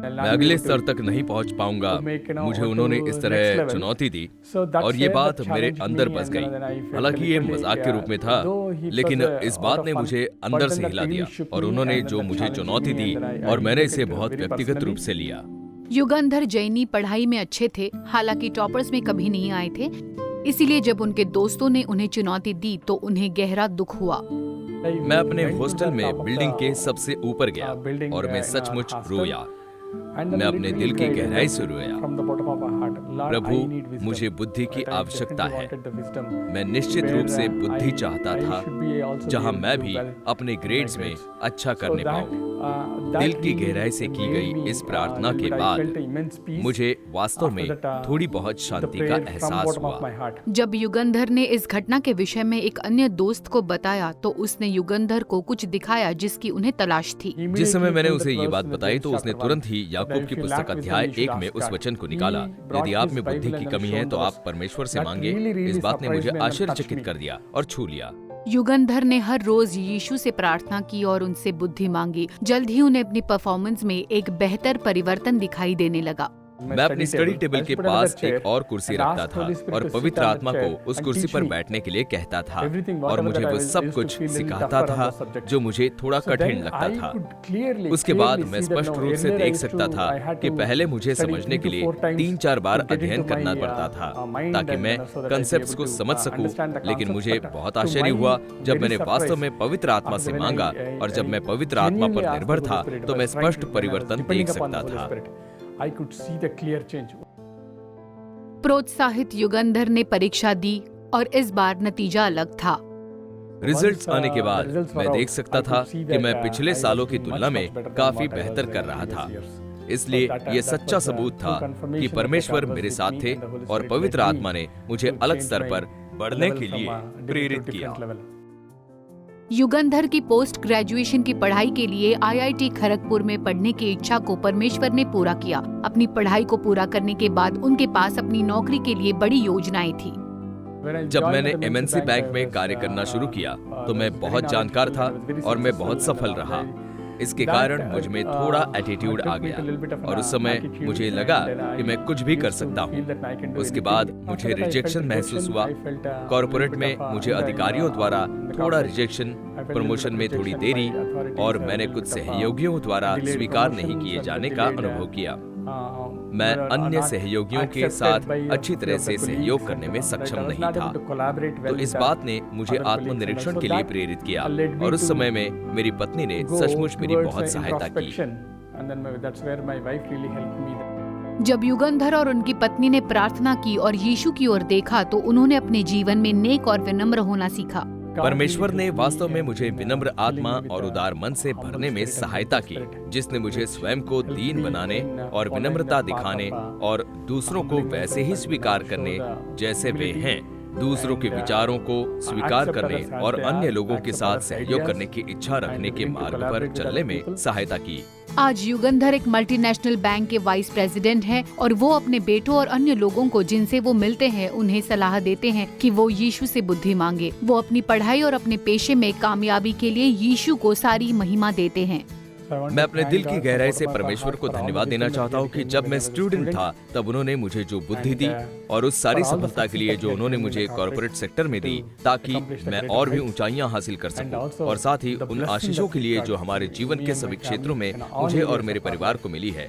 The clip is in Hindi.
मैं अगले स्तर तक नहीं पहुंच पाऊंगा। मुझे उन्होंने इस तरह चुनौती दी और ये बात मेरे अंदर बस गई। हालांकि ये मजाक के रूप में था, लेकिन इस बात ने मुझे अंदर से हिला दिया और उन्होंने जो मुझे चुनौती दी और मैंने इसे बहुत व्यक्तिगत रूप से लिया। युगंधर जैनी पढ़ाई में अच्छे थे, हालांकि टॉपर्स में कभी नहीं आए थे। इसीलिए जब उनके दोस्तों ने उन्हें चुनौती दी तो उन्हें गहरा दुख हुआ। मैं अपने हॉस्टल में बिल्डिंग के सबसे ऊपर गया और मैं सचमुच रोया। मैं अपने दिल की गहराई से रोया। प्रभु, मुझे बुद्धि की आवश्यकता है। मैं निश्चित रूप से बुद्धि चाहता था, जहां मैं भी अपने ग्रेड्स में अच्छा करने पाऊं। दिल की गहराई से की गई इस प्रार्थना के बाद मुझे वास्तव में थोड़ी बहुत शांति का एहसास हुआ। जब युगंधर ने इस घटना के विषय में एक अन्य दोस्त को बताया तो उसने युगंधर को कुछ दिखाया जिसकी उन्हें तलाश थी। जिस समय मैंने उसे ये बात बताई तो उसने तुरंत ही याकूब की पुस्तक अध्याय 1 में उस वचन को निकाला, यदि आप में बुद्धि की कमी है तो आप परमेश्वर से मांगे। इस बात ने मुझे आश्चर्यचकित कर दिया और छू लिया। युगंधर ने हर रोज यीशु से प्रार्थना की और उनसे बुद्धि मांगी। जल्द ही उन्हें अपनी परफॉर्मेंस में एक बेहतर परिवर्तन दिखाई देने लगा। मैं अपनी स्टडी टेबल के पास एक और कुर्सी रखता था और पवित्र आत्मा को उस कुर्सी पर बैठने के लिए कहता था और मुझे वो सब कुछ सिखाता था जो मुझे थोड़ा कठिन लगता था। उसके बाद मैं स्पष्ट रूप से देख सकता था कि पहले मुझे समझने के लिए 3-4 बार अध्ययन करना पड़ता था ताकि मैं कंसेप्ट्स को समझ सकूं। लेकिन मुझे बहुत आश्चर्य हुआ जब मैंने वास्तव में पवित्र आत्मा से मांगा, और जब मैं पवित्र आत्मा पर निर्भर था तो मैं स्पष्ट परिवर्तन देख सकता था। I could see the clear change. प्रोत्साहित युगंधर ने परीक्षा दी और इस बार नतीजा अलग था। रिजल्ट्स आने के बाद मैं देख सकता था कि मैं पिछले सालों की तुलना में काफी बेहतर कर रहा था। इसलिए ये सच्चा सबूत था कि परमेश्वर मेरे साथ थे और पवित्र आत्मा ने मुझे अलग स्तर पर बढ़ने के लिए प्रेरित किया। युगंधर की पोस्ट ग्रेजुएशन की पढ़ाई के लिए IIT खड़गपुर में पढ़ने की इच्छा को परमेश्वर ने पूरा किया। अपनी पढ़ाई को पूरा करने के बाद उनके पास अपनी नौकरी के लिए बड़ी योजनाएं थी। जब मैंने MNC बैंक में कार्य करना शुरू किया तो मैं बहुत जानकार था और मैं बहुत सफल रहा। इसके कारण मुझ में थोड़ा एटीट्यूड आ गया और उस समय मुझे लगा कि मैं कुछ भी कर सकता हूँ। उसके बाद मुझे रिजेक्शन महसूस हुआ। कॉर्पोरेट में मुझे अधिकारियों द्वारा थोड़ा रिजेक्शन, प्रमोशन में थोड़ी देरी और मैंने कुछ सहयोगियों द्वारा स्वीकार नहीं किए जाने का अनुभव किया। मैं अन्य सहयोगियों के साथ अच्छी तरह से सहयोग करने में सक्षम नहीं था। तो इस बात ने मुझे आत्मनिरीक्षण के लिए प्रेरित किया और उस समय में मेरी पत्नी ने सचमुच मेरी बहुत सहायता की। जब युगंधर और उनकी पत्नी ने प्रार्थना की और यीशु की ओर देखा तो उन्होंने अपने जीवन में नेक और विनम्र होना सीखा। परमेश्वर ने वास्तव में मुझे विनम्र आत्मा और उदार मन से भरने में सहायता की, जिसने मुझे स्वयं को दीन बनाने और विनम्रता दिखाने और दूसरों को वैसे ही स्वीकार करने जैसे वे हैं, दूसरों के विचारों को स्वीकार करने और अन्य लोगों के साथ सहयोग करने की इच्छा रखने के मार्ग पर चलने में सहायता की। आज युगंधर एक मल्टीनेशनल बैंक के वाइस प्रेसिडेंट हैं और वो अपने बेटों और अन्य लोगों को जिनसे वो मिलते हैं उन्हें सलाह देते हैं कि वो यीशु से बुद्धि मांगे। वो अपनी पढ़ाई और अपने पेशे में कामयाबी के लिए यीशु को सारी महिमा देते हैं। मैं अपने दिल की गहराई से परमेश्वर को धन्यवाद देना चाहता हूँ कि जब मैं स्टूडेंट था तब उन्होंने मुझे जो बुद्धि दी और उस सारी सफलता के लिए जो उन्होंने मुझे कॉर्पोरेट सेक्टर में दी ताकि मैं और भी ऊंचाइयां हासिल कर सकूं, और साथ ही उन आशीषों के लिए जो हमारे जीवन के सभी क्षेत्रों में मुझे और मेरे परिवार को मिली है।